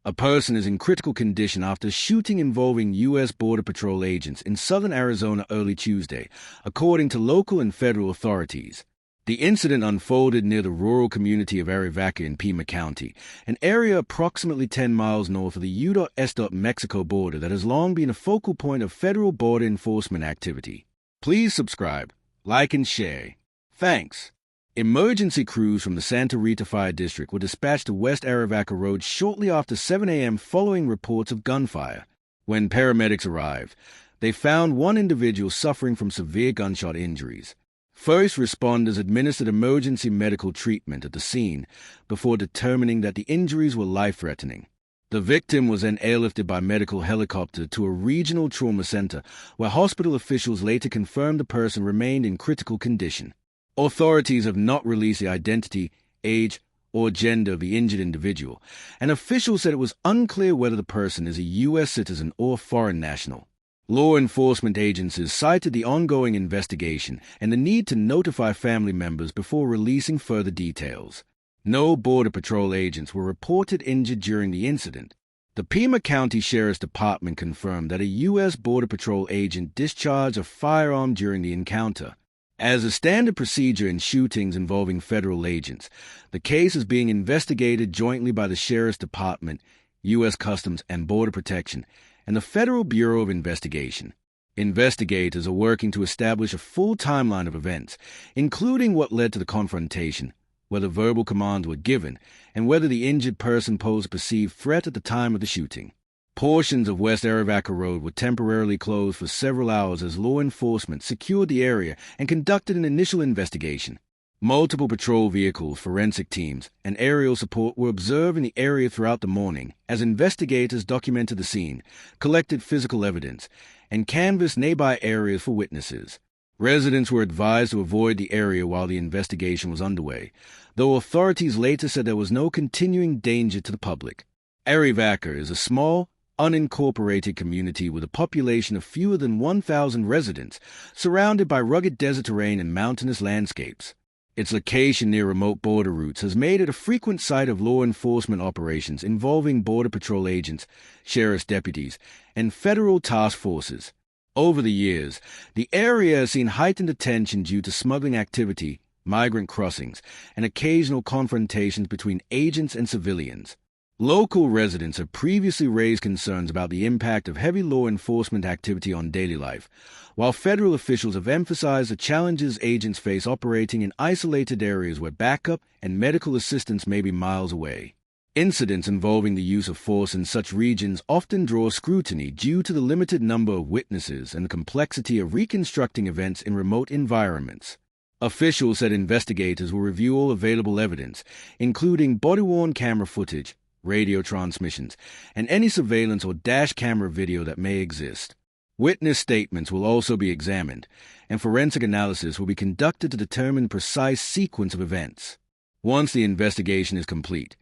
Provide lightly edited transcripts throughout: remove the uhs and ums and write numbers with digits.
A person is in critical condition after shooting involving U.S. Border Patrol agents in southern Arizona early Tuesday, according to local and federal authorities. The incident unfolded near the rural community of Arivaca in Pima County, an area approximately 10 miles north of the U.S.-Mexico border that has long been a focal point of federal border enforcement activity. Please subscribe, like, and share. Thanks. Emergency crews from the Santa Rita Fire District were dispatched to West Arivaca Road shortly after 7 a.m. following reports of gunfire. When paramedics arrived, they found one individual suffering from severe gunshot injuries. First responders administered emergency medical treatment at the scene before determining that the injuries were life-threatening. The victim was then airlifted by medical helicopter to a regional trauma center, where hospital officials later confirmed the person remained in critical condition. Authorities have not released the identity, age, or gender of the injured individual, and officials said it was unclear whether the person is a U.S. citizen or foreign national. Law enforcement agencies cited the ongoing investigation and the need to notify family members before releasing further details. No Border Patrol agents were reported injured during the incident. The Pima County Sheriff's Department confirmed that a U.S. Border Patrol agent discharged a firearm during the encounter. As a standard procedure in shootings involving federal agents, the case is being investigated jointly by the Sheriff's Department, U.S. Customs and Border Protection, and the Federal Bureau of Investigation. Investigators are working to establish a full timeline of events, including what led to the confrontation, whether verbal commands were given, and whether the injured person posed a perceived threat at the time of the shooting. Portions of West Arivaca Road were temporarily closed for several hours as law enforcement secured the area and conducted an initial investigation. Multiple patrol vehicles, forensic teams, and aerial support were observed in the area throughout the morning as investigators documented the scene, collected physical evidence, and canvassed nearby areas for witnesses. Residents were advised to avoid the area while the investigation was underway, though authorities later said there was no continuing danger to the public. Arivaca is a small, unincorporated community with a population of fewer than 1,000 residents, surrounded by rugged desert terrain and mountainous landscapes. Its location near remote border routes has made it a frequent site of law enforcement operations involving Border Patrol agents, sheriff's deputies, and federal task forces. Over the years, the area has seen heightened attention due to smuggling activity, migrant crossings, and occasional confrontations between agents and civilians. Local residents have previously raised concerns about the impact of heavy law enforcement activity on daily life, while federal officials have emphasized the challenges agents face operating in isolated areas where backup and medical assistance may be miles away. Incidents involving the use of force in such regions often draw scrutiny due to the limited number of witnesses and the complexity of reconstructing events in remote environments. Officials said investigators will review all available evidence, including body-worn camera footage, radio transmissions, and any surveillance or dash camera video that may exist. Witness statements will also be examined, and forensic analysis will be conducted to determine the precise sequence of events. Once the investigation is complete,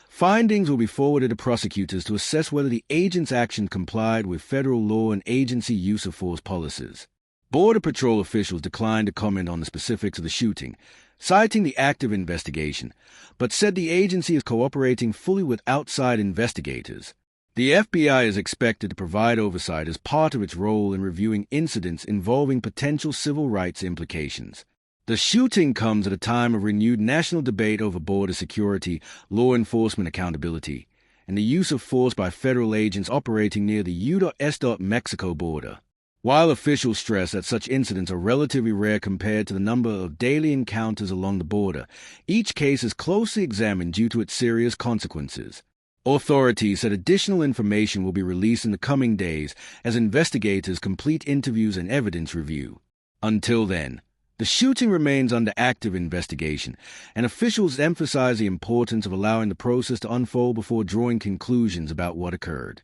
findings will be forwarded to prosecutors to assess whether the agent's action complied with federal law and agency use of force policies. Border Patrol officials declined to comment on the specifics of the shooting, citing the active investigation, but said the agency is cooperating fully with outside investigators. The FBI is expected to provide oversight as part of its role in reviewing incidents involving potential civil rights implications. The shooting comes at a time of renewed national debate over border security, law enforcement accountability, and the use of force by federal agents operating near the U.S.-Mexico border. While officials stress that such incidents are relatively rare compared to the number of daily encounters along the border, each case is closely examined due to its serious consequences. Authorities said additional information will be released in the coming days as investigators complete interviews and evidence review. Until then, the shooting remains under active investigation, and officials emphasize the importance of allowing the process to unfold before drawing conclusions about what occurred.